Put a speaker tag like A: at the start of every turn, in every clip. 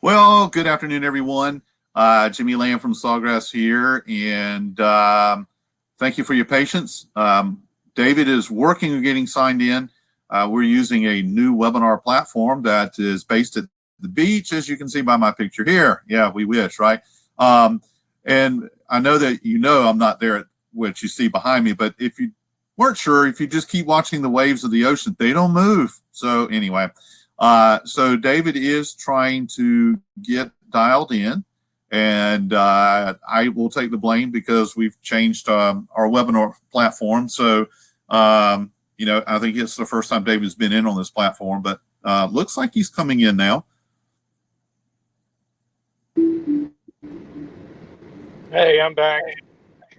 A: Well, good afternoon, everyone. Jimmy Lamb from Sawgrass here, and thank you for your patience. David is working on getting signed in. We're using a new webinar platform that is based at the beach, as you can see by my picture here. Yeah, we wish, right? And I know that I'm not there at what you see behind me, but if you weren't sure, if you just keep watching the waves of the ocean, they don't move. So anyway. So David is trying to get dialed in, and I will take the blame because we've changed our webinar platform. So, I think it's the first time David's been in on this platform, but looks like he's coming in now.
B: Hey, I'm back.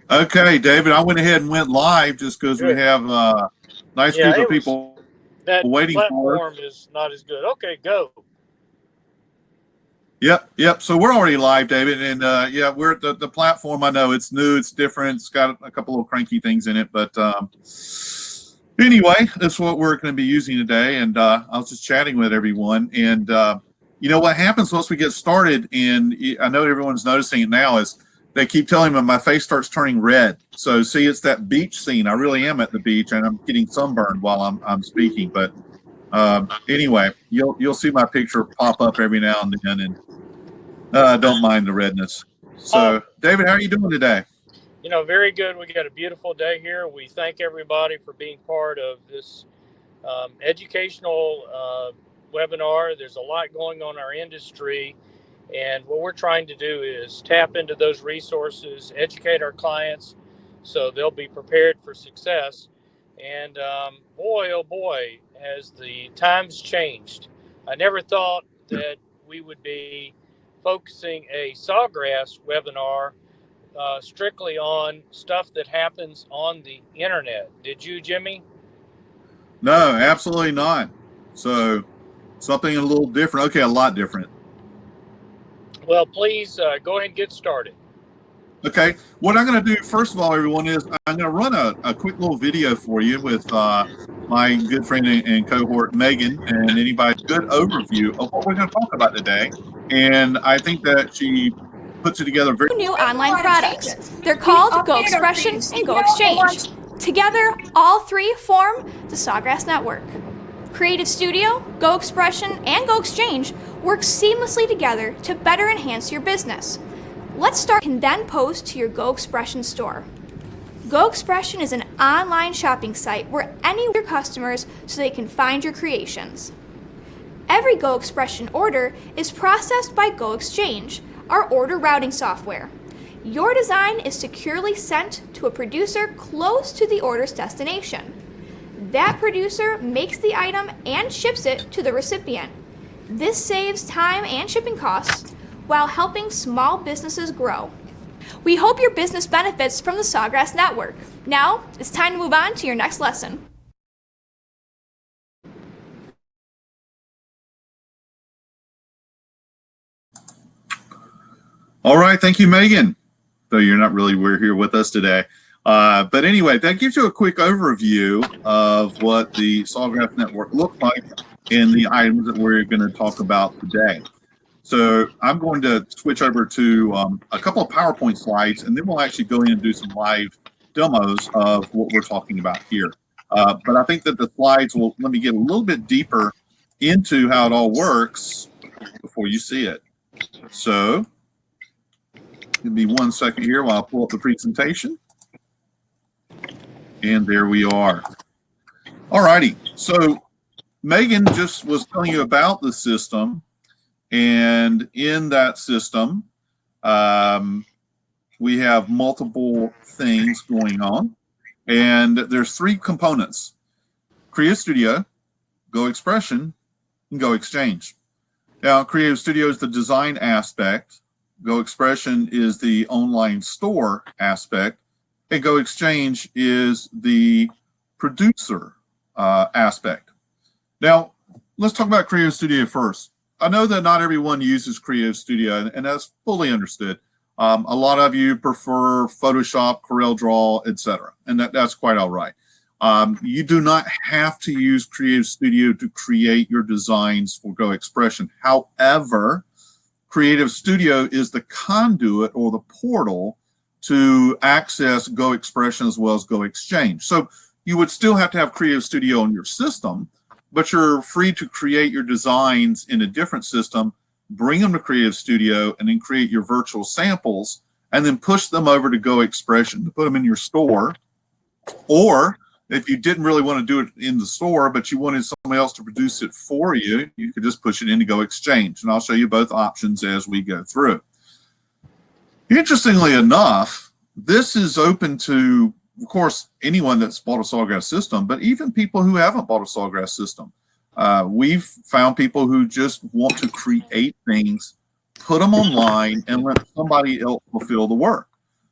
A: Okay, David, I went ahead and went live just because we have a nice group of people waiting for us.
B: That platform is not as good. Okay, go.
A: Yep. So we're already live, David, and we're at the platform. I know it's new, it's different, it's got a couple of cranky things in it, but anyway, that's what we're going to be using today. And I was just chatting with everyone, and what happens once we get started, and I know everyone's noticing it now, is they keep telling me my face starts turning red. So see, it's that beach scene. I really am at the beach, and I'm getting sunburned while I'm speaking. But anyway, you'll see my picture pop up every now and then, and don't mind the redness. So, David, how are you doing today?
B: Very good. We got a beautiful day here. We thank everybody for being part of this educational webinar. There's a lot going on in our industry. And what we're trying to do is tap into those resources, educate our clients so they'll be prepared for success. And boy, oh boy, has the times changed. I never thought that we would be focusing a Sawgrass webinar strictly on stuff that happens on the internet. Did you, Jimmy?
A: No, absolutely not. So something a little different. Okay, a lot different.
B: Well, please go ahead and get started.
A: Okay, what I'm going to do, first of all, everyone, is I'm going to run a quick little video for you with my good friend and cohort, Megan, and anybody, good overview of what we're going to talk about today. And I think that she puts it together very
C: new online products. They're called GoExpression and GoExchange. Together, all three form the Sawgrass Network. Creative Studio, GoExpression, and GoExchange work seamlessly together to better enhance your business. Let's start and then post to your GoExpression store. GoExpression is an online shopping site where any of your customers so they can find your creations. Every GoExpression order is processed by GoExchange, our order routing software. Your design is securely sent to a producer close to the order's destination. That producer makes the item and ships it to the recipient. This saves time and shipping costs while helping small businesses grow. We hope your business benefits from the Sawgrass Network. Now, it's time to move on to your next lesson.
A: All right, thank you, Megan. Though you're not really here with us today. But anyway, that gives you a quick overview of what the Sawgrass Network looks like and the items that we're going to talk about today. So I'm going to switch over to a couple of PowerPoint slides, and then we'll actually go in and do some live demos of what we're talking about here. But I think that the slides will let me get a little bit deeper into how it all works before you see it. So give me 1 second here while I pull up the presentation. And there we are. All righty. So Megan just was telling you about the system. And in that system, we have multiple things going on. And there's three components: Creative Studio, GoExpression, and GoExchange. Now, Creative Studio is the design aspect. GoExpression is the online store aspect. And GoExchange is the producer aspect. Now, let's talk about Creative Studio first. I know that not everyone uses Creative Studio, and that's fully understood. A lot of you prefer Photoshop, CorelDRAW, etc., and that's quite all right. You do not have to use Creative Studio to create your designs for GoExpression. However, Creative Studio is the conduit or the portal to access GoExpression as well as GoExchange. So you would still have to have Creative Studio on your system, but you're free to create your designs in a different system, bring them to Creative Studio, and then create your virtual samples, and then push them over to GoExpression to put them in your store. Or if you didn't really want to do it in the store, but you wanted somebody else to produce it for you, you could just push it into GoExchange. And I'll show you both options as we go through. Interestingly enough, this is open to, of course, anyone that's bought a Sawgrass system, but even people who haven't bought a Sawgrass system. We've found people who just want to create things, put them online, and let somebody else fulfill the work.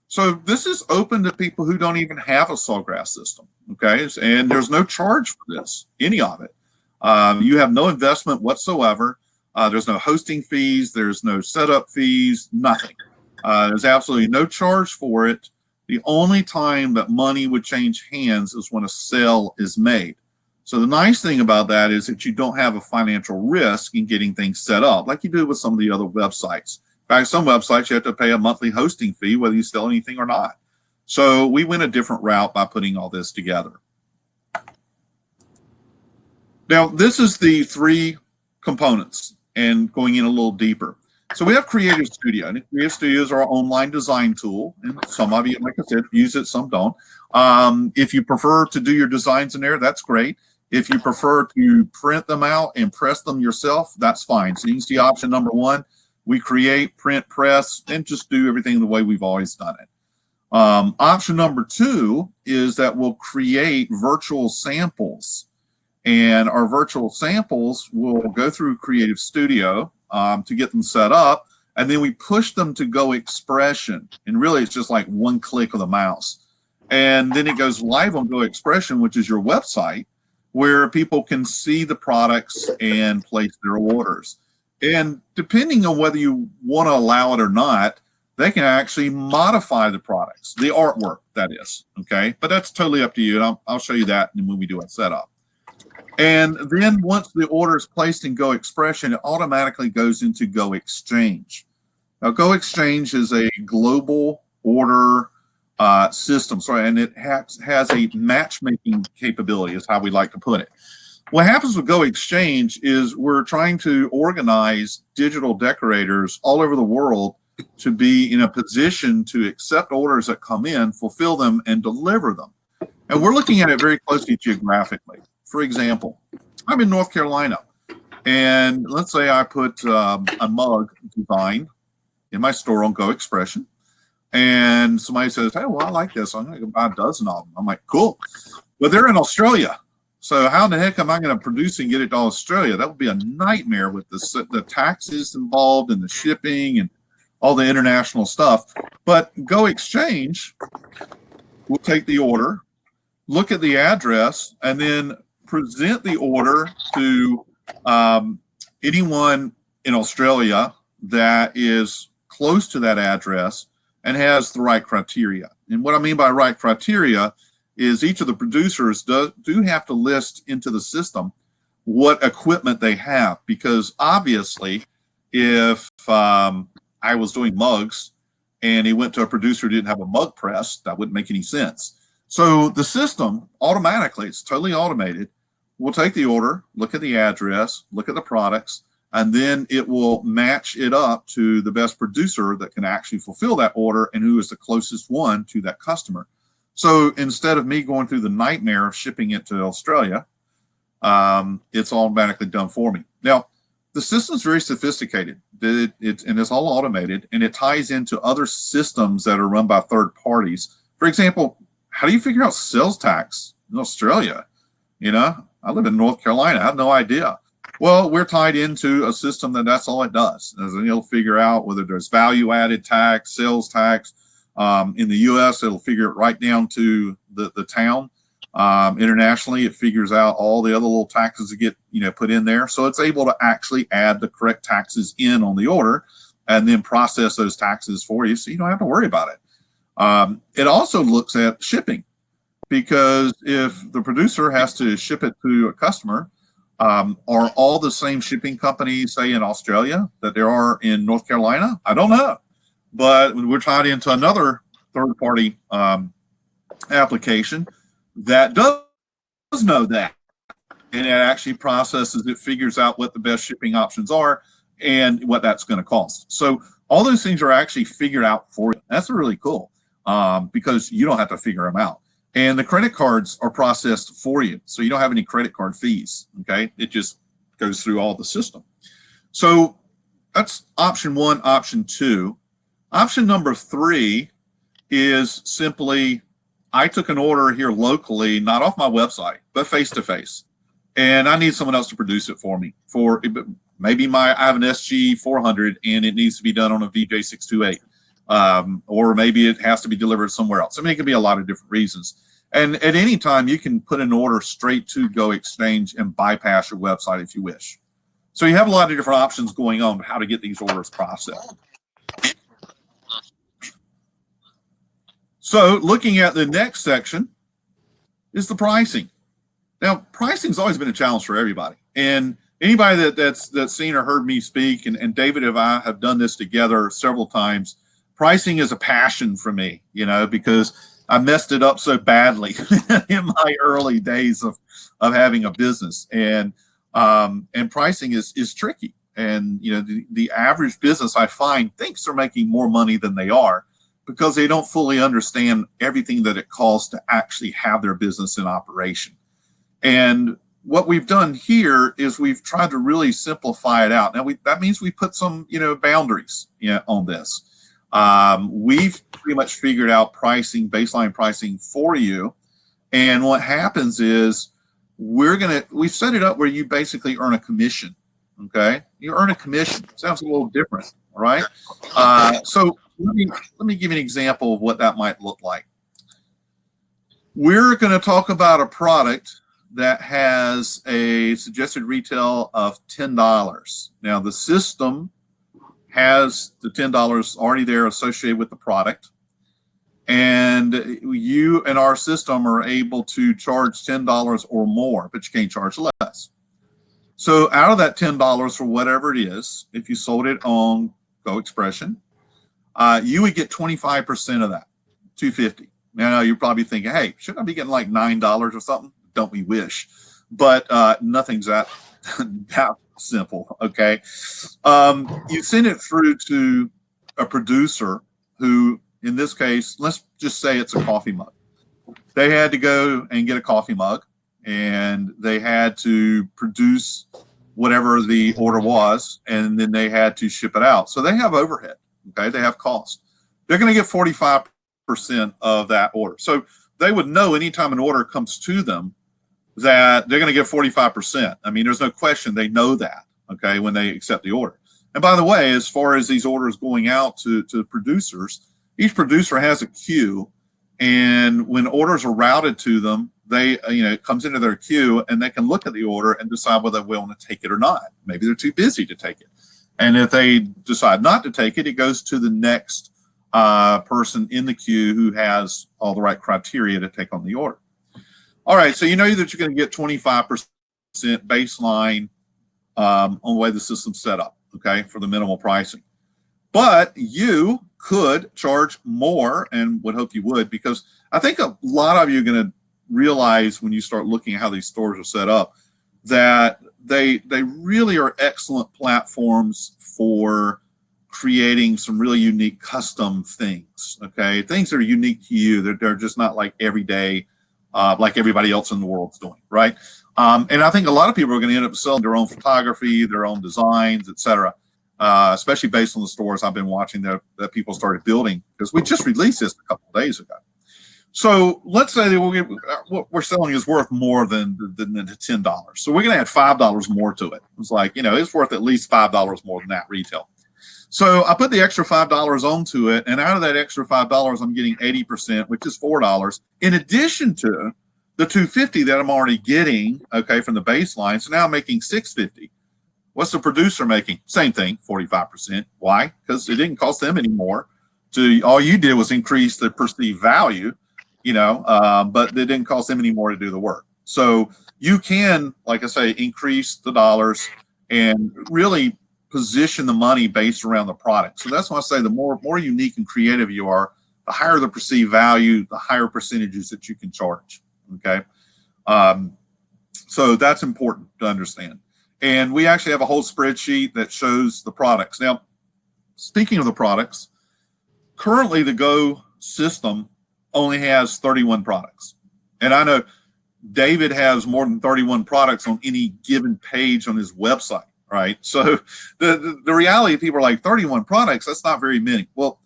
A: So this is open to people who don't even have a Sawgrass system, okay? And there's no charge for this, any of it. You have no investment whatsoever. There's no hosting fees. There's no setup fees, nothing. There's absolutely no charge for it. The only time that money would change hands is when a sale is made. So the nice thing about that is that you don't have a financial risk in getting things set up like you do with some of the other websites. In fact, some websites you have to pay a monthly hosting fee whether you sell anything or not. So we went a different route by putting all this together. Now, this is the three components and going in a little deeper. So we have Creative Studio, and Creative Studio is our online design tool, and some of you, like I said, use it, some don't. If you prefer to do your designs in there, that's great. If you prefer to print them out and press them yourself, that's fine. So you can see option number one, we create, print, press, and just do everything the way we've always done it. Option number two is that we'll create virtual samples, and our virtual samples will go through Creative Studio to get them set up, and then we push them to GoExpression, and really it's just like one click of the mouse, and then it goes live on GoExpression, which is your website, where people can see the products and place their orders. And depending on whether you want to allow it or not, they can actually modify the products, the artwork, that is, okay? But that's totally up to you, and I'll show you that when we do a setup. And then once the order is placed in GoExpression, it automatically goes into GoExchange. Now, GoExchange is a global order system, sorry, and it has a matchmaking capability, is how we like to put it. What happens with GoExchange is we're trying to organize digital decorators all over the world to be in a position to accept orders that come in, fulfill them, and deliver them. And we're looking at it very closely geographically. For example, I'm in North Carolina, and let's say I put a mug design in my store on GoExpression, and somebody says, hey, well, I like this. I'm going to go buy a dozen of them. I'm like, cool. But they're in Australia. So how in the heck am I going to produce and get it to Australia? That would be a nightmare with the taxes involved and the shipping and all the international stuff. But GoExchange will take the order, look at the address, and then present the order to anyone in Australia that is close to that address and has the right criteria. And what I mean by right criteria is each of the producers do have to list into the system what equipment they have, because obviously if I was doing mugs and he went to a producer who didn't have a mug press, that wouldn't make any sense. So the system automatically, it's totally automated, will take the order, look at the address, look at the products, and then it will match it up to the best producer that can actually fulfill that order and who is the closest one to that customer. So instead of me going through the nightmare of shipping it to Australia, it's automatically done for me. Now, the system is very sophisticated, and it's all automated, and it ties into other systems that are run by third parties. For example, how do you figure out sales tax in Australia? You know, I live in North Carolina. I have no idea. Well, we're tied into a system that's all it does. And it'll figure out whether there's value-added tax, sales tax. In the U.S., it'll figure it right down to the town. Internationally, it figures out all the other little taxes that get put in there. So it's able to actually add the correct taxes in on the order and then process those taxes for you, so you don't have to worry about it. It also looks at shipping, because if the producer has to ship it to a customer, Are all the same shipping companies, say in Australia, that there are in North Carolina? I don't know, but we're tied into another third-party application that does know that, and it actually processes it, figures out what the best shipping options are and what that's going to cost. So all those things are actually figured out for you. That's really cool, because you don't have to figure them out. And the credit cards are processed for you, so you don't have any credit card fees, okay? It just goes through all the system. So that's option one. Option two. Option number three is simply, I took an order here locally, not off my website, but face-to-face, and I need someone else to produce it for me. For maybe I have an SG 400 and it needs to be done on a VJ 628. Or maybe it has to be delivered somewhere else. I mean, it could be a lot of different reasons. And at any time, you can put an order straight to GoExchange and bypass your website if you wish. So you have a lot of different options going on how to get these orders processed. So looking at the next section is the pricing. Now, pricing's always been a challenge for everybody. And anybody that's seen or heard me speak, and David and I have done this together several times, pricing is a passion for me, you know, because I messed it up so badly in my early days of having a business, and pricing is tricky. And you know, the average business, I find, thinks they're making more money than they are because they don't fully understand everything that it costs to actually have their business in operation. And what we've done here is we've tried to really simplify it out. Now that means we put some, you know, boundaries, you know, on this. We've pretty much figured out pricing, baseline pricing for you. And what happens is we've set it up where you basically earn a commission. Okay. You earn a commission. Sounds a little different. All right. So let me give you an example of what that might look like. We're going to talk about a product that has a suggested retail of $10. Now the system has the $10 already there associated with the product, and you and our system are able to charge $10 or more, but you can't charge less. So out of that $10 for whatever it is, if you sold it on GoExpression, you would get 25% of that, $250. Now you're probably thinking, hey, shouldn't I be getting like $9 or something? Don't we wish? But nothing's that simple. Okay. You send it through to a producer who, in this case, let's just say it's a coffee mug. They had to go and get a coffee mug, and they had to produce whatever the order was, and then they had to ship it out. So they have overhead. Okay. They have cost. They're going to get 45% of that order. So they would know anytime an order comes to them that they're going to get 45%. I mean, there's no question. They know that, okay, when they accept the order. And by the way, as far as these orders going out to producers, each producer has a queue, and when orders are routed to them, they, you know, it comes into their queue, and they can look at the order and decide whether they want to take it or not. Maybe they're too busy to take it. And if they decide not to take it, it goes to the next person in the queue who has all the right criteria to take on the order. All right, so you know that you're going to get 25% baseline on the way the system's set up, okay, for the minimal pricing. But you could charge more, and would hope you would, because I think a lot of you are going to realize when you start looking at how these stores are set up that they really are excellent platforms for creating some really unique custom things, okay? Things that are unique to you. They're just not like everyday, like everybody else in the world's doing, right? And I think a lot of people are going to end up selling their own photography, their own designs, etc., especially based on the stores I've been watching that people started building, because we just released this a couple of days ago. So let's say that what we're selling is worth more than the $10. So we're going to add $5 more to it. It's like, you know, it's worth at least $5 more than that retail. So I put the extra $5 onto it, and out of that extra $5, I'm getting 80%, which is $4, in addition to the $250 that I'm already getting, okay, from the baseline. So now I'm making $650. What's the producer making? Same thing, 45%. Why? Because it didn't cost them any more. All you did was increase the perceived value, you know, but it didn't cost them any more to do the work. So you can, like I say, increase the dollars and really position the money based around the product. So that's why I say the more unique and creative you are, the higher the perceived value, the higher percentages that you can charge. Okay. So that's important to understand. And we actually have a whole spreadsheet that shows the products. Now, speaking of the products, currently the Go system only has 31 products. And I know David has more than 31 products on any given page on his website, right? So the reality, people are like, 31 products, that's not very many. Well,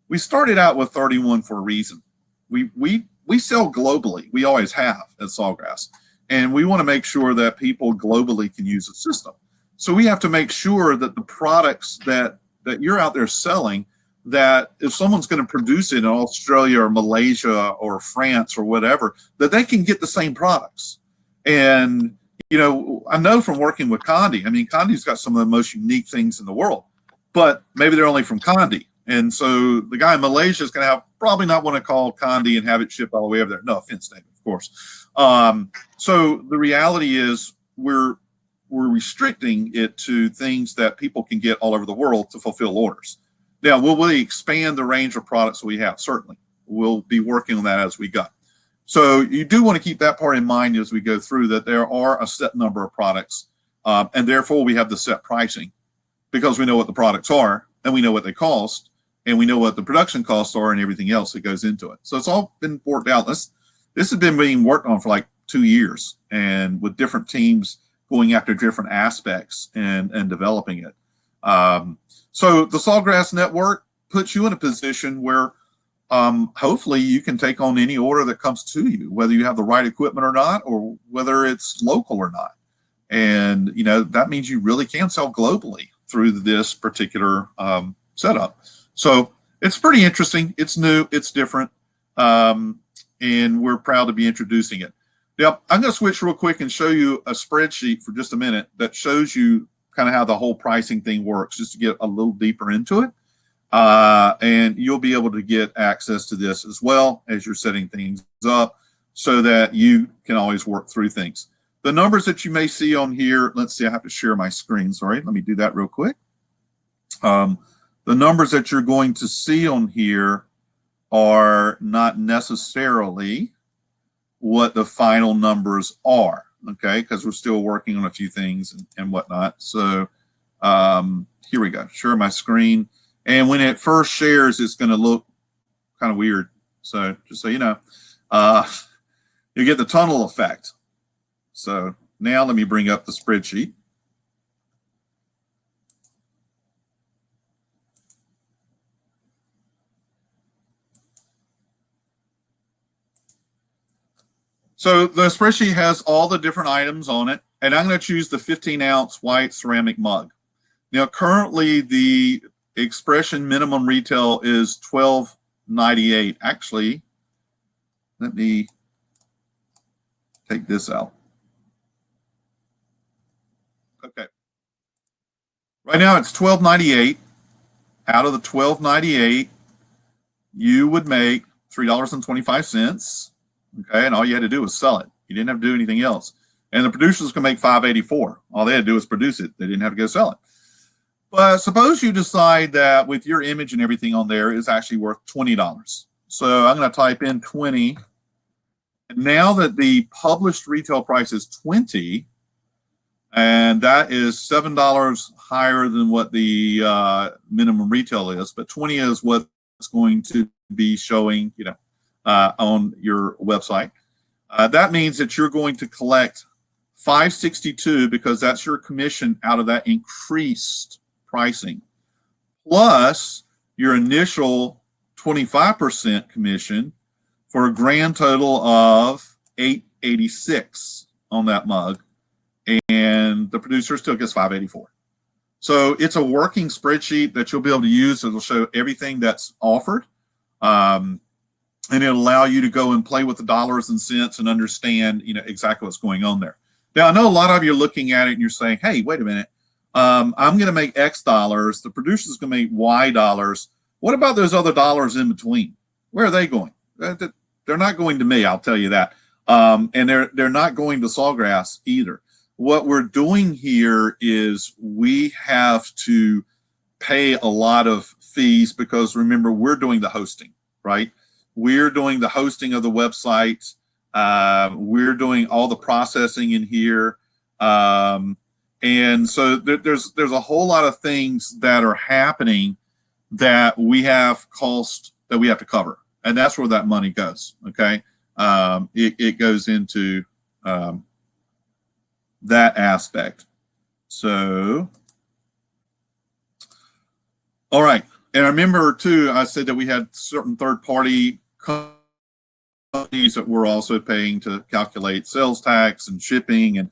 A: we started out with 31 for a reason. We sell globally. We always have at Sawgrass. And we want to make sure that people globally can use the system. So we have to make sure that the products that you're out there selling, that if someone's going to produce it in Australia or Malaysia or France or whatever, that they can get the same products. And, you know, I know from working with Condé, I mean, Condé's got some of the most unique things in the world, but maybe they're only from Condé. And so the guy in Malaysia is going to probably not want to call Condé and have it shipped all the way over there. No offense, David, of course. So the reality is we're restricting it to things that people can get all over the world to fulfill orders. Now, will we expand the range of products we have? Certainly. We'll be working on that as we go. So you do want to keep that part in mind as we go through, that there are a set number of products, and therefore we have the set pricing because we know what the products are and we know what they cost and we know what the production costs are and everything else that goes into it. So it's all been worked out. This has been being worked on for like 2 years, and with different teams going after different aspects and developing it. So the Sawgrass Network puts you in a position where hopefully you can take on any order that comes to you, whether you have the right equipment or not, or whether it's local or not. And, you know, that means you really can sell globally through this particular setup. So it's pretty interesting. It's new. It's different. And we're proud to be introducing it. Now, I'm going to switch real quick and show you a spreadsheet for just a minute that shows you kind of how the whole pricing thing works, just to get a little deeper into it. And you'll be able to get access to this as well as you're setting things up so that you can always work through things. The numbers that you may see on here, let's see, I have to share my screen. Sorry, let me do that real quick. The numbers that you're going to see on here are not necessarily what the final numbers are, okay, because we're still working on a few things and whatnot. So here we go, share my screen. And when it first shares, it's going to look kind of weird. So just so you know, you get the tunnel effect. So now let me bring up the spreadsheet. So the spreadsheet has all the different items on it, and I'm going to choose the 15-ounce white ceramic mug. Now, currently, the Expression minimum retail is $12.98. Actually, let me take this out. Okay. Right now, it's $12.98. Out of the $12.98, you would make $3.25. Okay, and all you had to do was sell it. You didn't have to do anything else. And the producers can make $5.84. All they had to do was produce it. They didn't have to go sell it. But suppose you decide that with your image and everything on there is actually worth $20. So I'm going to type in 20. And now that the published retail price is 20, and that is $7 higher than what the minimum retail is, but 20 is what's going to be showing, you know, on your website. That means that you're going to collect $5.62 because that's your commission out of that increased pricing, plus your initial 25% commission for a grand total of $8.86 on that mug, and the producer still gets $5.84. So it's a working spreadsheet that you'll be able to use. It'll show everything that's offered. And it'll allow you to go and play with the dollars and cents and understand, you know, exactly what's going on there. Now, I know a lot of you are looking at it and you're saying, hey, wait a minute. I'm going to make X dollars. The producer's going to make Y dollars. What about those other dollars in between? Where are they going? They're not going to me, I'll tell you that. And they're not going to Sawgrass either. What we're doing here is we have to pay a lot of fees because remember, we're doing the hosting, right? We're doing the hosting of the website. We're doing all the processing in here. And so there's a whole lot of things that are happening that we have cost that we have to cover. And that's where that money goes, okay? It goes into that aspect. So, all right. And I remember too, I said that we had certain third-party companies that we're also paying to calculate sales tax and shipping, and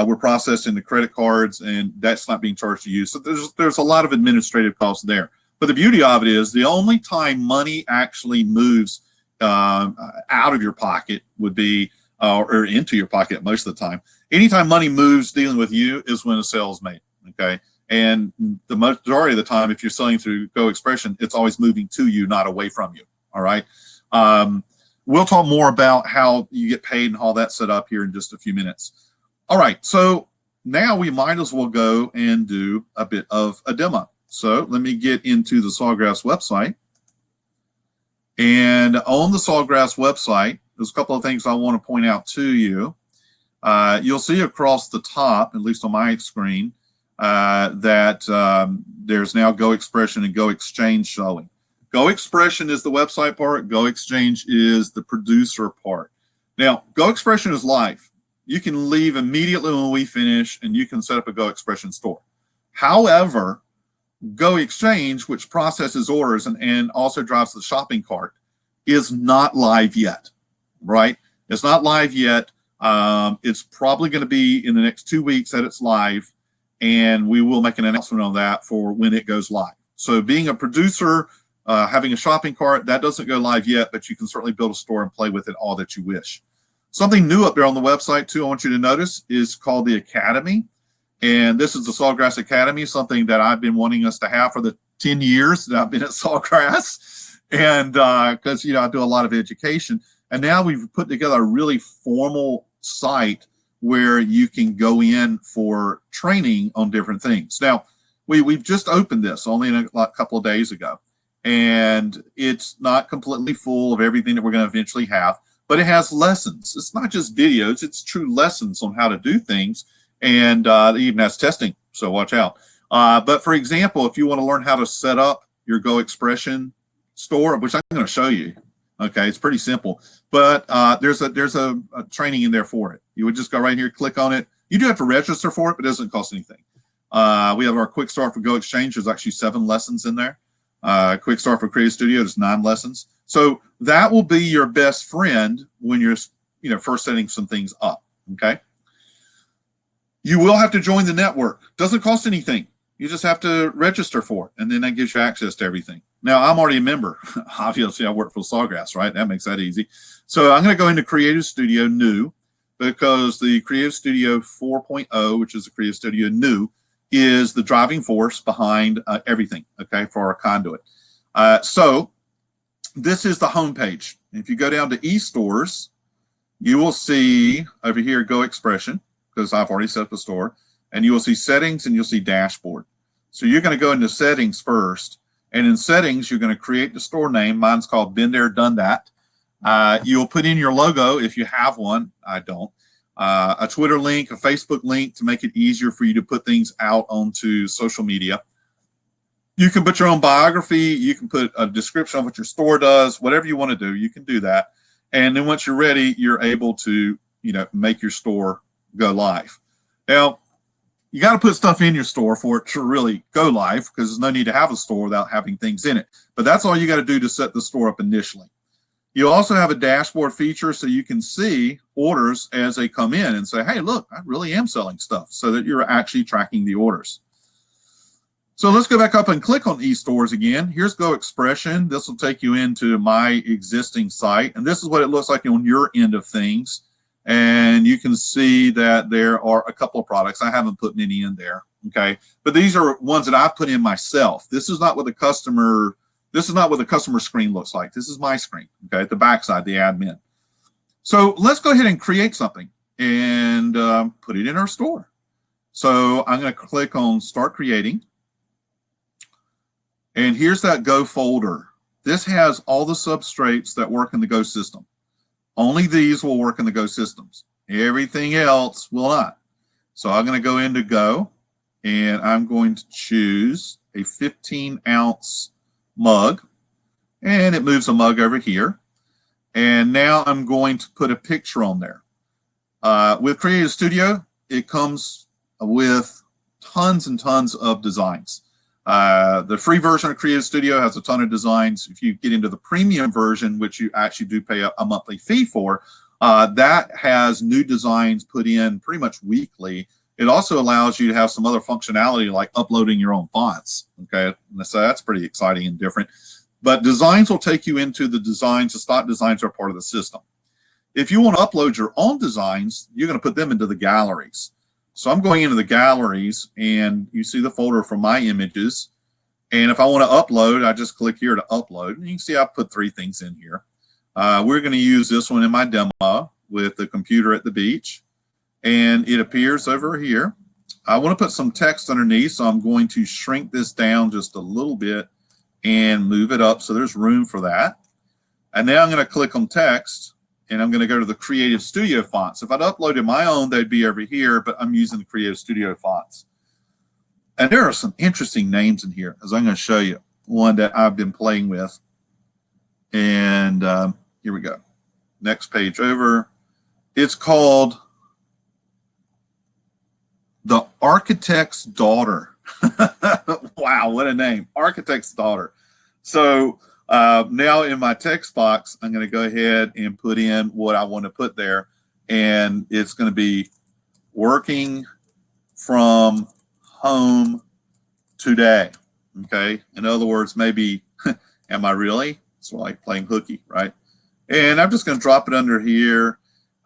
A: we're processing the credit cards, and that's not being charged to you. So there's a lot of administrative costs there. But the beauty of it is the only time money actually moves out of your pocket would be, or into your pocket most of the time. Anytime money moves dealing with you is when a sale is made, okay? And the majority of the time, if you're selling through GoExpression, it's always moving to you, not away from you, all right? We'll talk more about how you get paid and all that set up here in just a few minutes. All right, so now we might as well go and do a bit of a demo. So let me get into the Sawgrass website. And on the Sawgrass website, there's a couple of things I want to point out to you. You'll see across the top, at least on my screen, that there's now GoExpression and GoExchange showing. GoExpression is the website part. GoExchange is the producer part. Now, GoExpression is live. You can leave immediately when we finish, and you can set up a GoExpression store. However, GoExchange, which processes orders and also drives the shopping cart, is not live yet, right? It's not live yet. It's probably going to be in the next 2 weeks that it's live, and we will make an announcement on that for when it goes live. So being a producer, having a shopping cart, that doesn't go live yet, but you can certainly build a store and play with it all that you wish. Something new up there on the website, too, I want you to notice is called the Academy. And this is the Sawgrass Academy, something that I've been wanting us to have for the 10 years that I've been at Sawgrass. And because, you know, I do a lot of education. And now we've put together a really formal site where you can go in for training on different things. Now, we've just opened this only a couple of days ago. And it's not completely full of everything that we're going to eventually have, but it has lessons. It's not just videos, it's true lessons on how to do things. And it even has testing, so watch out. But for example, if you want to learn how to set up your GoExpression store, which I'm going to show you, okay, it's pretty simple. But there's a training in there for it. You would just go right here, click on it. You do have to register for it, but it doesn't cost anything. We have our quick start for GoExchange. There's actually 7 lessons in there. Quick start for Creative Studio, there's 9 lessons. So that will be your best friend when you're first setting some things up, okay? You will have to join the network. Doesn't cost anything. You just have to register for it, and then that gives you access to everything. Now, I'm already a member. Obviously, I work for Sawgrass, right? That makes that easy. So I'm going to go into Creative Studio New because the Creative Studio 4.0, which is the Creative Studio New, is the driving force behind everything, okay, for our conduit. So this is the home page. If you go down to eStores, you will see over here GoExpression, because I've already set up the store, and you will see settings and you'll see dashboard. So you're going to go into settings first, and in settings, you're going to create the store name. Mine's called Been There, Done That. You'll put in your logo if you have one. I don't. A Twitter link, a Facebook link to make it easier for you to put things out onto social media. You can put your own biography. You can put a description of what your store does, whatever you want to do, you can do that. And then once you're ready, you're able to, make your store go live. Now, you got to put stuff in your store for it to really go live because there's no need to have a store without having things in it. But that's all you got to do to set the store up initially. You also have a dashboard feature so you can see orders as they come in and say, hey, look, I really am selling stuff, so that you're actually tracking the orders. So let's go back up and click on eStores again. Here's GoExpression. This will take you into my existing site. And this is what it looks like on your end of things. And you can see that there are a couple of products. I haven't put many in there, okay? But these are ones that I've put in myself. This is not what the customer screen looks like. This is my screen, okay, at the backside, the admin. So let's go ahead and create something and put it in our store. So I'm going to click on Start Creating. And here's that Go folder. This has all the substrates that work in the Go system. Only these will work in the Go systems. Everything else will not. So I'm going to go into Go, and I'm going to choose a 15-ounce mug, and it moves a mug over here. And now I'm going to put a picture on there. With Creative Studio, it comes with tons and tons of designs. The free version of Creative Studio has a ton of designs. If you get into the premium version, which you actually do pay a monthly fee for, that has new designs put in pretty much weekly. It also allows you to have some other functionality like uploading your own fonts. Okay, so that's pretty exciting and different. But designs will take you into the designs. The stock designs are part of the system. If you want to upload your own designs, you're going to put them into the galleries. So I'm going into the galleries, and you see the folder for my images. And if I want to upload, I just click here to upload. And you can see I put 3 things in here. We're going to use this one in my demo with the computer at the beach. And it appears over here. I want to put some text underneath, so I'm going to shrink this down just a little bit and move it up so there's room for that. And now I'm going to click on text, and I'm going to go to the Creative Studio fonts. If I'd uploaded my own, they'd be over here, but I'm using the Creative Studio fonts. And there are some interesting names in here, as I'm going to show you one that I've been playing with. And here we go. Next page over. It's called The Architect's Daughter. Wow, what a name. Architect's Daughter. So now in my text box, I'm going to go ahead and put in what I want to put there. And it's going to be working from home today. Okay. In other words, maybe, am I really? It's like playing hooky, right? And I'm just going to drop it under here.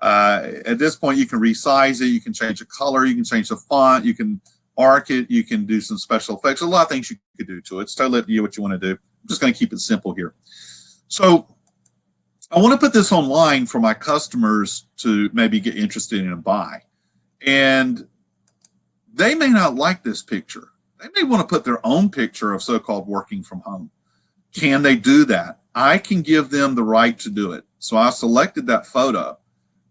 A: At this point, you can resize it. You can change the color. You can change the font. You can arc it. You can do some special effects. A lot of things you could do to it. It's totally up to you what you want to do. I'm just going to keep it simple here. So I want to put this online for my customers to maybe get interested in and buy. And they may not like this picture. They may want to put their own picture of so-called working from home. Can they do that? I can give them the right to do it. So I selected that photo,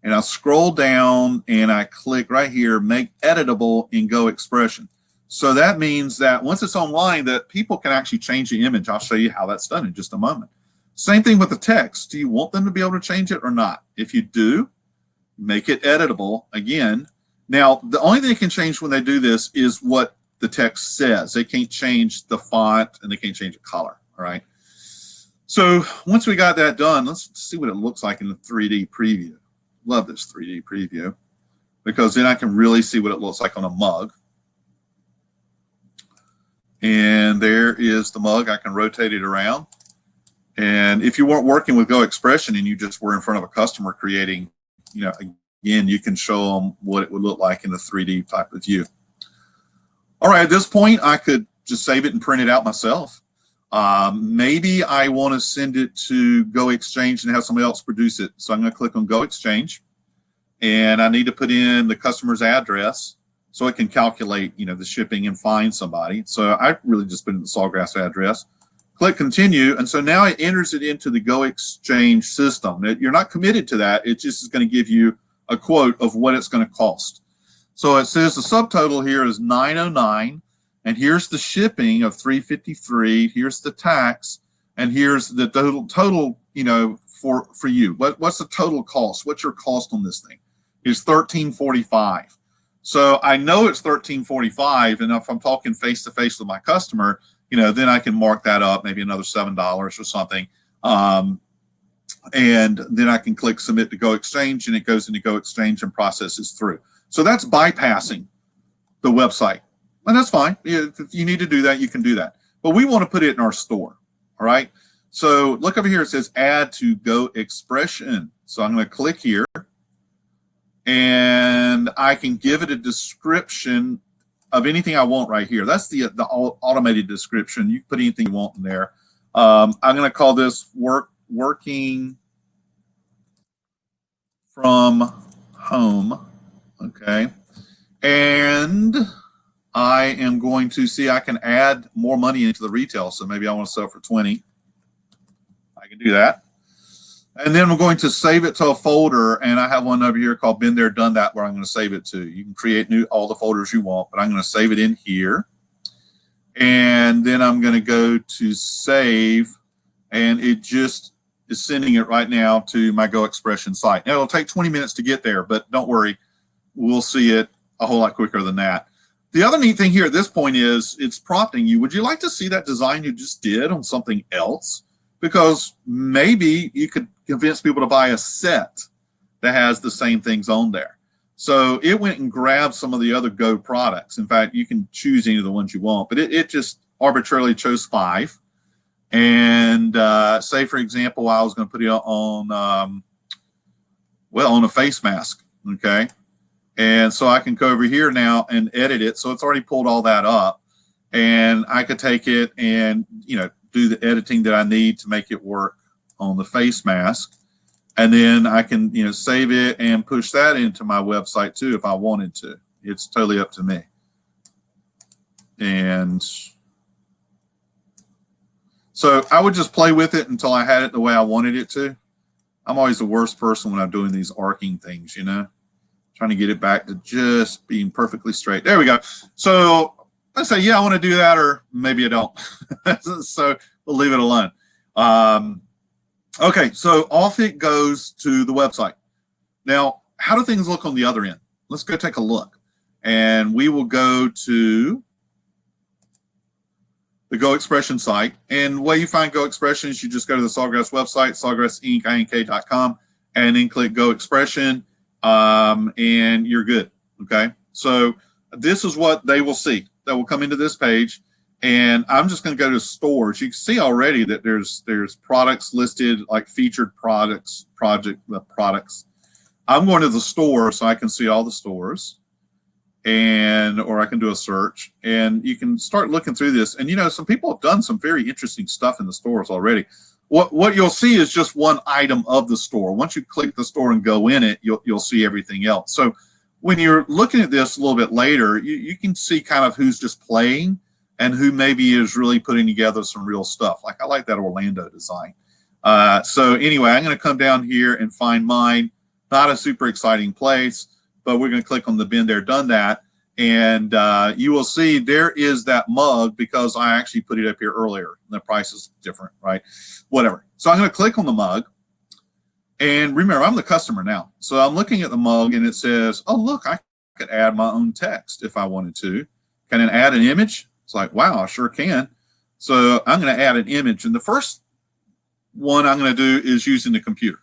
A: and I scroll down and I click right here, make editable in GoExpression. So that means that once it's online, that people can actually change the image. I'll show you how that's done in just a moment. Same thing with the text. Do you want them to be able to change it or not? If you do, make it editable again. Now, the only thing they can change when they do this is what the text says. They can't change the font and they can't change the color, all right? So once we got that done, let's see what it looks like in the 3D preview. Love this 3D preview because then I can really see what it looks like on a mug. And there is the mug. I can rotate it around. And if you weren't working with GoExpression and you just were in front of a customer creating, again, you can show them what it would look like in the 3D type of view. All right, at this point, I could just save it and print it out myself. Maybe I want to send it to GoExchange and have somebody else produce it. So I'm going to click on GoExchange, and I need to put in the customer's address so it can calculate, the shipping and find somebody. So I really just put in the Sawgrass address. Click continue, and so now it enters it into the GoExchange system. You're not committed to that. It just is going to give you a quote of what it's going to cost. So it says the subtotal here is $909. And here's the shipping of $353. Here's the tax, and here's the total, for you. What's the total cost? What's your cost on this thing? It's $1345. So I know it's $1345, and if I'm talking face to face with my customer, then I can mark that up, maybe another $7 or something, and then I can click submit to GoExchange, and it goes into GoExchange and processes through. So that's bypassing the website. And that's fine. If you need to do that, you can do that. But we want to put it in our store, all right? So look over here. It says add to GoExpression. So I'm going to click here, and I can give it a description of anything I want right here. That's the automated description. You can put anything you want in there. I'm going to call this working from home. Okay. And I am going to see I can add more money into the retail. So maybe I want to sell for 20. I can do that. And then we're going to save it to a folder, and I have one over here called Been There, Done That, where I'm going to save it to. You can create all the folders you want, but I'm going to save it in here. And then I'm going to go to save, and it just is sending it right now to my GoExpression site. Now, it'll take 20 minutes to get there, but don't worry, we'll see it a whole lot quicker than that. The other neat thing here at this point is it's prompting you. Would you like to see that design you just did on something else? Because maybe you could convince people to buy a set that has the same things on there. So it went and grabbed some of the other Go products. In fact, you can choose any of the ones you want, but it just arbitrarily chose 5. And say, for example, I was going to put it on, well, on a face mask, okay? And so I can go over here now and edit it. So it's already pulled all that up. And I could take it and, you know, do the editing that I need to make it work on the face mask. And then I can, you know, save it and push that into my website too if I wanted to. It's totally up to me. And so I would just play with it until I had it the way I wanted it to. I'm always the worst person when I'm doing these arcing things, you know, trying to get it back to just being perfectly straight. There we go. So let's say, yeah, I want to do that, or maybe I don't. So we'll leave it alone. Okay, so off it goes to the website. Now, how do things look on the other end? Let's go take a look. And we will go to the GoExpression site. And the way you find GoExpression is you just go to the Sawgrass website, sawgrassinc.com, and then click GoExpression, and you're good, okay? So this is what they will see. That will come into this page, and I'm just going to go to stores. You can see already that there's products listed, like featured products, products. I'm going to the store so I can see all the stores, and or I can do a search, and you can start looking through this. And you know, some people have done some very interesting stuff in the stores already. What you'll see is just one item of the store. Once you click the store and go in it, you'll see everything else. So when you're looking at this a little bit later, you can see kind of who's just playing and who maybe is really putting together some real stuff. Like I like that Orlando design. So anyway, I'm going to come down here and find mine. Not a super exciting place, but we're going to click on the Been There, Done That. And you will see there is that mug because I actually put it up here earlier. The price is different, right? Whatever. So I'm going to click on the mug. And remember, I'm the customer now. So I'm looking at the mug and it says, oh, look, I could add my own text if I wanted to. Can I add an image? It's like, wow, I sure can. So I'm going to add an image. And the first one I'm going to do is using the computer.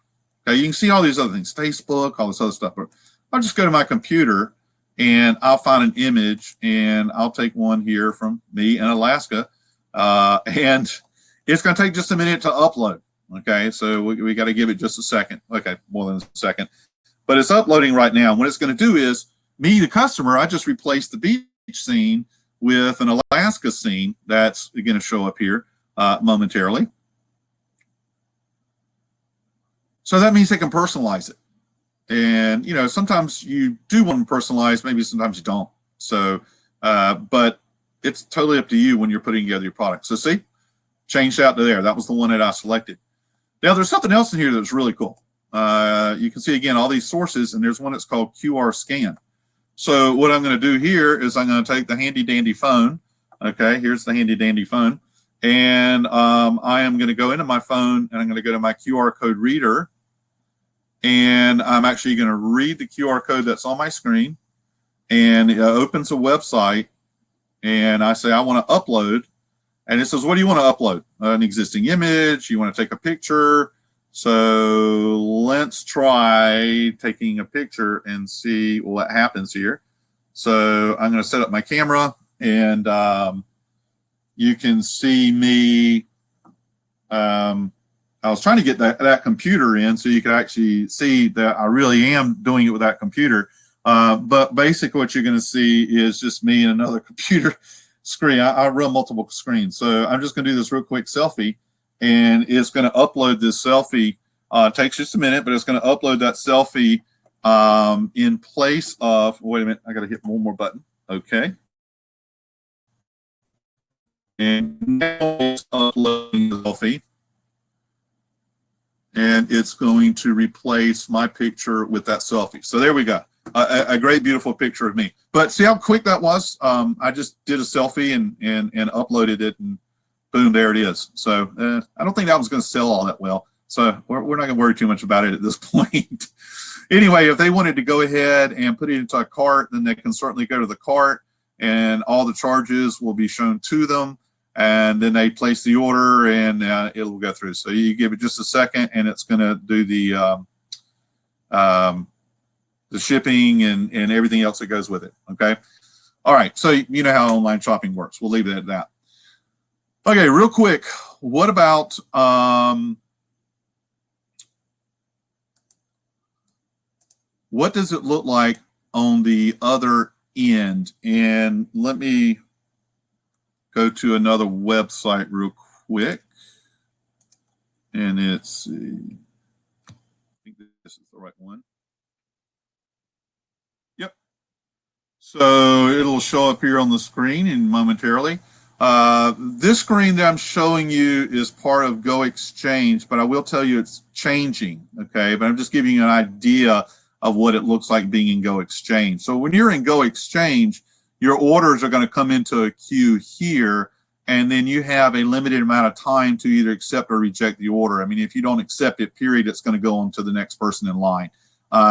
A: Okay, you can see all these other things, Facebook, all this other stuff. But I'll just go to my computer and I'll find an image, and I'll take one here from me in Alaska. And it's going to take just a minute to upload. Okay, so we got to give it just a second. Okay, more than a second. But it's uploading right now. What it's going to do is, me, the customer, I just replaced the beach scene with an Alaska scene that's going to show up here momentarily. So that means they can personalize it. And, you know, sometimes you do want to personalize, maybe sometimes you don't. So, but it's totally up to you when you're putting together your product. So see, changed out to there. That was the one that I selected. Now, there's something else in here that's really cool. You can see, again, all these sources, and there's one that's called QR scan. So what I'm going to do here is I'm going to take the handy dandy phone. Okay, here's the handy dandy phone. And I am going to go into my phone, and I'm going to go to my QR code reader. And I'm actually going to read the QR code that's on my screen. And it opens a website. And I say, I want to upload. And it says, what do you want to upload? An existing image? You want to take a picture? So let's try taking a picture and see what happens here. So I'm going to set up my camera, and you can see me. I was trying to get that computer in so you could actually see that I really am doing it with that computer. But basically what you're going to see is just me and another computer screen. I run multiple screens. So I'm just going to do this real quick selfie, and it's going to upload this selfie It takes just a minute, but it's going to upload that selfie in place of, wait a minute, I got to hit one more button. Okay. And now it's uploading the selfie. And it's going to replace my picture with that selfie. So there we go. A great, beautiful picture of me. But see how quick that was? I just did a selfie and uploaded it, and boom, there it is. So I don't think that one's going to sell all that well. So we're not going to worry too much about it at this point. Anyway, if they wanted to go ahead and put it into a cart, then they can certainly go to the cart, and all the charges will be shown to them. And then they place the order, and it'll go through. So you give it just a second, and it's going to do the shipping and everything else that goes with it. Okay. All right. So you know how online shopping works. We'll leave it at that. Okay. Real quick. What about what does it look like on the other end? And let me go to another website real quick. And it's, I think this is the right one. Yep. So it'll show up here on the screen in momentarily. This screen that I'm showing you is part of GoExchange, but I will tell you it's changing, okay? But I'm just giving you an idea of what it looks like being in GoExchange. So when you're in GoExchange, your orders are going to come into a queue here, and then you have a limited amount of time to either accept or reject the order. I mean, if you don't accept it, period, it's going to go on to the next person in line.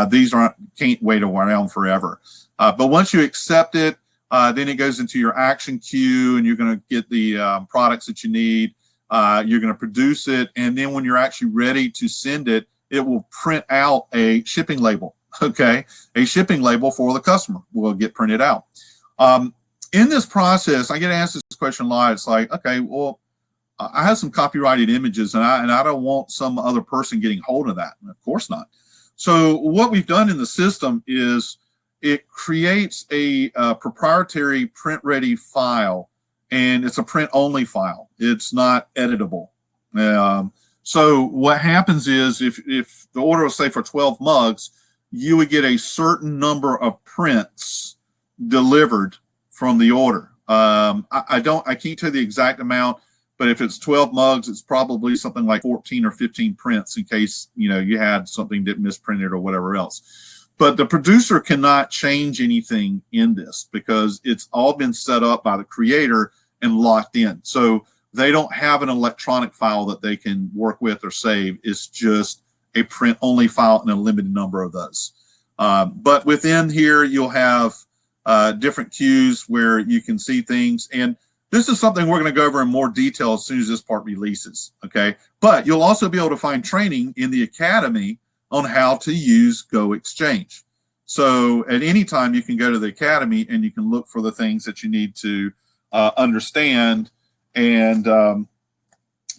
A: These can't wait around forever. But once you accept it, then it goes into your action queue, and you're going to get the products that you need. You're going to produce it, and then when you're actually ready to send it, it will print out a shipping label. Okay, a shipping label for the customer will get printed out. In this process, I get asked this question a lot. It's like, okay, well, I have some copyrighted images, and I don't want some other person getting hold of that. Of course not. So what we've done in the system is it creates a proprietary print-ready file, and it's a print-only file. It's not editable. So what happens is if the order was, say, for 12 mugs, you would get a certain number of prints delivered from the order. I can't tell the exact amount, but if it's 12 mugs, it's probably something like 14 or 15 prints in case, you know, you had something that misprinted or whatever else. But the producer cannot change anything in this because it's all been set up by the creator and locked in. So they don't have an electronic file that they can work with or save. It's just a print-only file and a limited number of those. But within here, you'll have different queues where you can see things. And this is something we're going to go over in more detail as soon as this part releases, okay? But you'll also be able to find training in the Academy on how to use GoExchange. So at any time, you can go to the Academy and you can look for the things that you need to understand and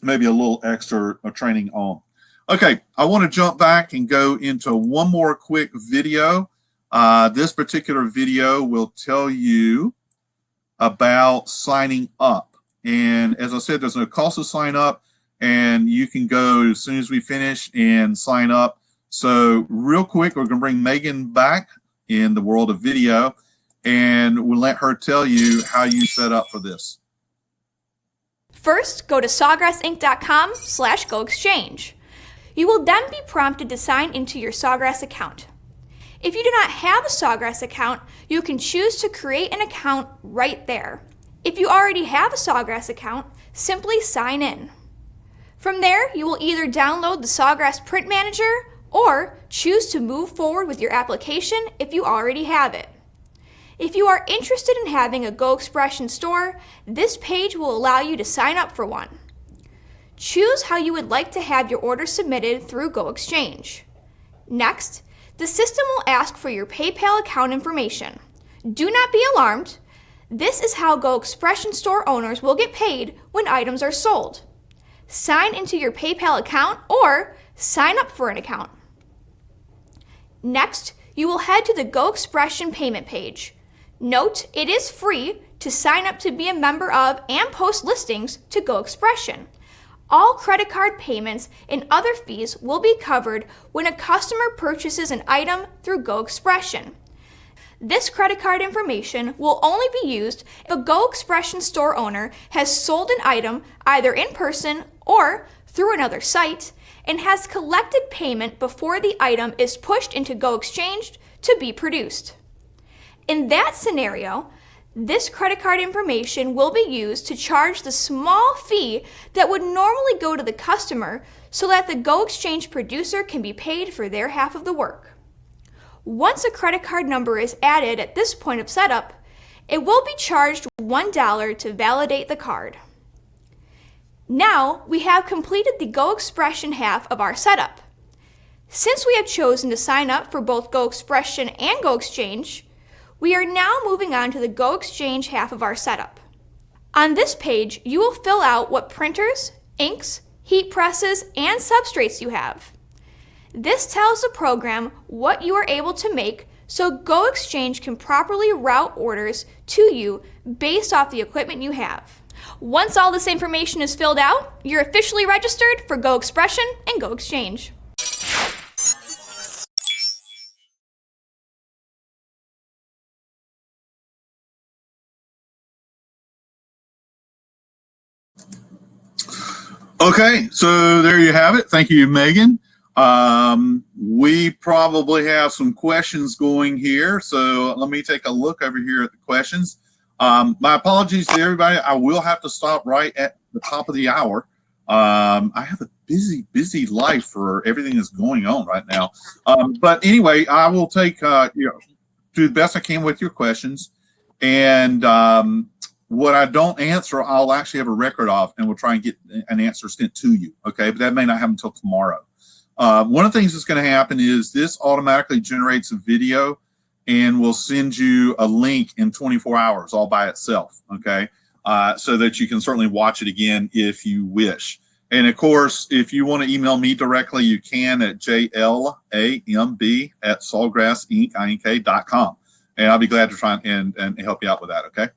A: maybe a little extra training on. Okay, I want to jump back and go into one more quick video. This particular video will tell you about signing up. And as I said, there's no cost to sign up, and you can go as soon as we finish and sign up. So real quick, we're going to bring Megan back in the world of video, and we'll let her tell you how you set up for this.
C: First, go to sawgrassinc.com/GoExchange. You will then be prompted to sign into your Sawgrass account. If you do not have a Sawgrass account, you can choose to create an account right there. If you already have a Sawgrass account, simply sign in. From there, you will either download the Sawgrass Print Manager or choose to move forward with your application if you already have it. If you are interested in having a GoExpression store, this page will allow you to sign up for one. Choose how you would like to have your order submitted through GoExchange. Next, the system will ask for your PayPal account information. Do not be alarmed. This is how GoExpression store owners will get paid when items are sold. Sign into your PayPal account or sign up for an account. Next, you will head to the GoExpression payment page. Note, it is free to sign up to be a member of and post listings to GoExpression. all credit card payments and other fees will be covered when a customer purchases an item through GoExpression. This credit card information will only be used if a GoExpression store owner has sold an item either in person or through another site and has collected payment before the item is pushed into GoExchange to be produced. In that scenario, this credit card information will be used to charge the small fee that would normally go to the customer so that the GoExchange producer can be paid for their half of the work. Once a credit card number is added at this point of setup, it will be charged $1 to validate the card. Now we have completed the GoExpression half of our setup. Since we have chosen to sign up for both GoExpression and GoExchange, we are now moving on to the GoExchange half of our setup. On this page, you will fill out what printers, inks, heat presses, and substrates you have. This tells the program what you are able to make so GoExchange can properly route orders to you based off the equipment you have. Once all this information is filled out, you're officially registered for GoExpression and GoExchange.
A: Okay, so there you have it. Thank you, Megan. We probably have some questions going here, so let me take a look over here at the questions. My apologies to everybody. I will have to stop right at the top of the hour. I have a busy life for everything that's going on right now. But anyway, I will take do the best I can with your questions, and what I don't answer, I'll actually have a record of, and we'll try and get an answer sent to you. Okay, but that may not happen until tomorrow. One of the things that's going to happen is this automatically generates a video and will send you a link in 24 hours all by itself, okay? So that you can certainly watch it again if you wish. And of course, if you want to email me directly, you can at jlamb@sawgrassinc.com. And I'll be glad to try and help you out with that, okay?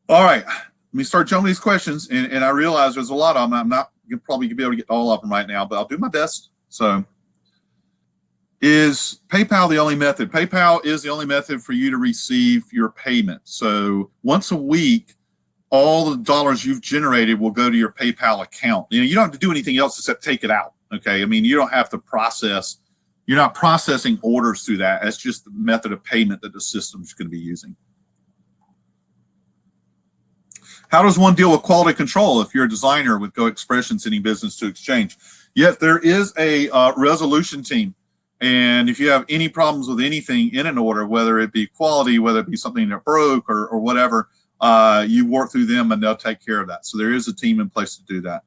A: All right, let me start jumping these questions. And I realize there's a lot of them. I'm not probably be able to get all of them right now, but I'll do my best. So, is PayPal the only method? PayPal is the only method for you to receive your payment. So once a week, all the dollars you've generated will go to your PayPal account. You don't have to do anything else except take it out. Okay, I mean, you don't have to process. You're not processing orders through that. That's just the method of payment that the system's going to be using. How does one deal with quality control if you're a designer with GoExpression sending business to Exchange? Yes, there is a resolution team. And if you have any problems with anything in an order, whether it be quality, whether it be something that broke or whatever, you work through them and they'll take care of that. So there is a team in place to do that.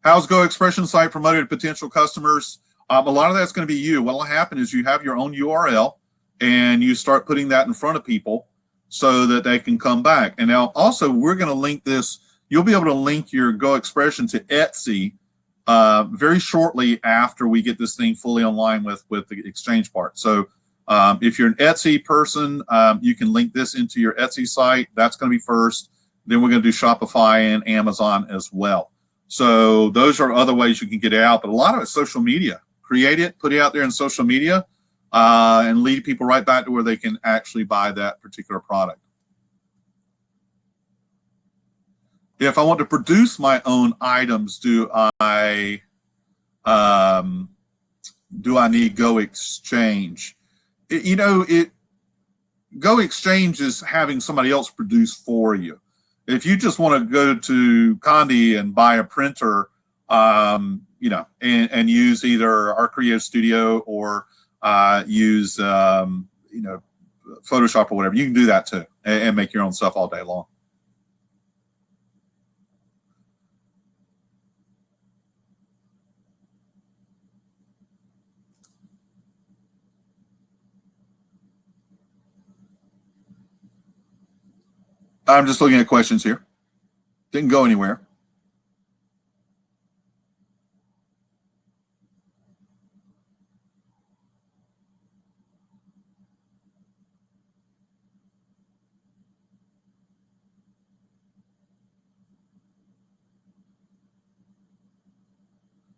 A: How's GoExpression site promoted to potential customers? A lot of that's going to be you. What will happen is you have your own URL and you start putting that in front of people so that they can come back. And now also we're going to link this. You'll be able to link your GoExpression to Etsy very shortly after we get this thing fully online with the Exchange part. So if you're an Etsy person, you can link this into your Etsy site. That's going to be first. Then we're going to do Shopify and Amazon as well. So those are other ways you can get it out. But a lot of it's social media. Create it, put it out there in social media, and lead people right back to where they can actually buy that particular product. If I want to produce my own items, do I need GoExchange? GoExchange is having somebody else produce for you. If you just want to go to Condé and buy a printer, and use either our Creative Studio or use Photoshop or whatever, you can do that too and make your own stuff all day long. I'm just looking at questions here. Didn't go anywhere.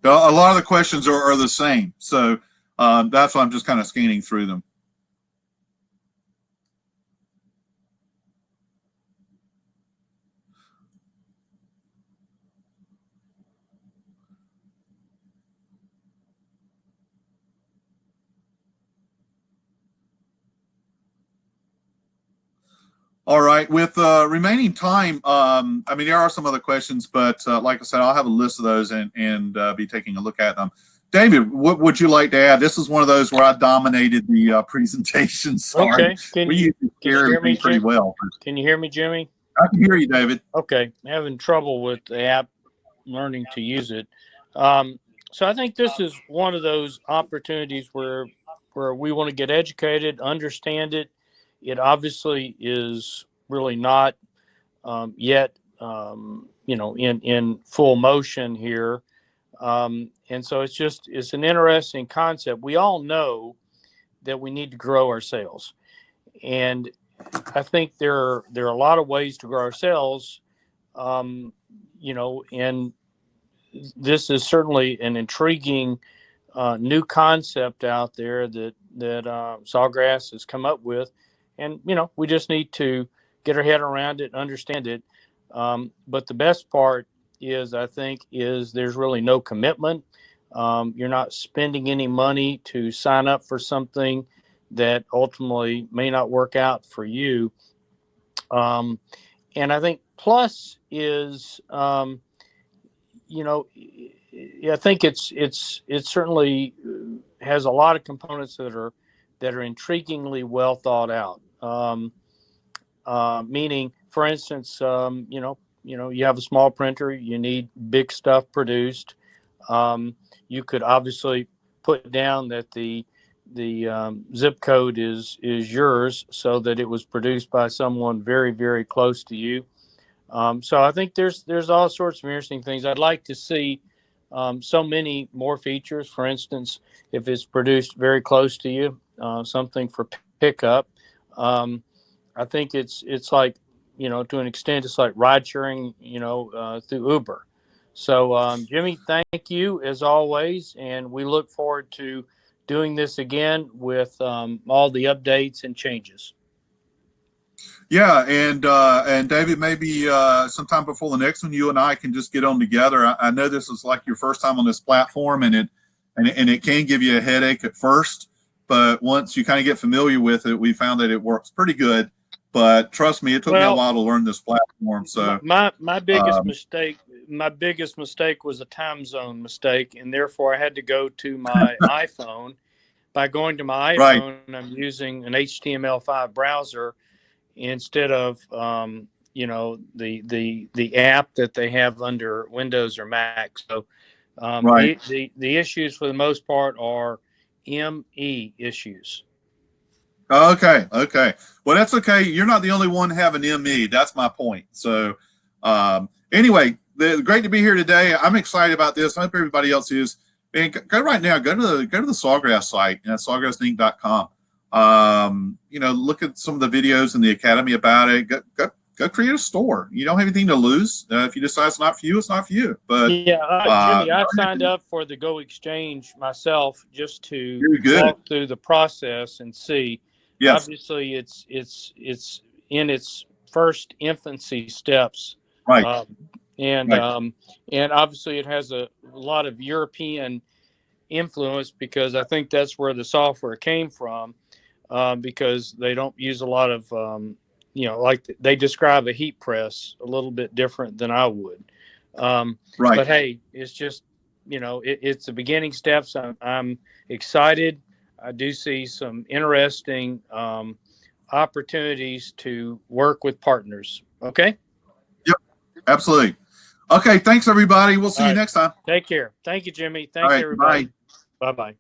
A: A lot of the questions are the same. So that's why I'm just kind of scanning through them. All right, with remaining time, I mean, there are some other questions, but like I said, I'll have a list of those and be taking a look at them. David, what would you like to add? This is one of those where I dominated the presentation. Sorry.
B: Okay. Can
A: we
B: you
A: hear me pretty well.
B: Can you hear me, Jimmy?
A: I can hear you, David.
B: Okay. Having trouble with the app, learning to use it. So I think this is one of those opportunities where we want to get educated, understand it. It obviously is really not yet, in full motion here. And so it's an interesting concept. We all know that we need to grow our sales. And I think there are a lot of ways to grow our sales, and this is certainly an intriguing new concept out there that Sawgrass has come up with. And, we just need to get our head around it, understand it. But the best part is, I think, is there's really no commitment. You're not spending any money to sign up for something that ultimately may not work out for you. And I think plus is, I think it's certainly has a lot of components that are intriguingly well thought out. Meaning, for instance, you have a small printer, you need big stuff produced. You could obviously put down that the zip code is yours, so that it was produced by someone very, very close to you. So I think there's all sorts of interesting things. I'd like to see so many more features. For instance, if it's produced very close to you, something for pickup. I think it's like, to an extent, it's like ride sharing, through Uber. So, Jimmy, thank you as always. And we look forward to doing this again with all the updates and changes.
A: Yeah, and David, maybe sometime before the next one, you and I can just get on together. I know this is like your first time on this platform, and it can give you a headache at first, but once you kind of get familiar with it, we found that it works pretty good. But trust me, it took me a while to learn this platform. So
B: my biggest mistake was a time zone mistake, and therefore I had to go to my iPhone. By going to my iPhone, right, I'm using an HTML5 browser instead of the app that they have under Windows or Mac. So
A: right,
B: the issues for the most part are ME issues.
A: Okay. Well, that's okay. You're not the only one having ME. That's my point. So anyway, great to be here today. I'm excited about this. I hope everybody else is. And go right now. Go to the Sawgrass site, sawgrassinc.com. Look at some of the videos in the Academy about it. Go create a store. You don't have anything to lose. If you decide it's not for you, it's not for you. But
B: yeah, Jimmy, I've signed up for the GoExchange myself just to walk through the process and see. Yes. Obviously, it's in its first infancy steps,
A: right?
B: And obviously it has a lot of European influence, because I think that's where the software came from, because they don't use a lot of like they describe a heat press a little bit different than I would. Right. But hey, it's just it's the beginning steps. I'm excited. I do see some interesting opportunities to work with partners. Okay.
A: Yep. Absolutely. Okay. Thanks, everybody. We'll see you next time.
B: Take care. Thank you, Jimmy. Thanks, everybody.
A: Bye.
B: Bye-bye.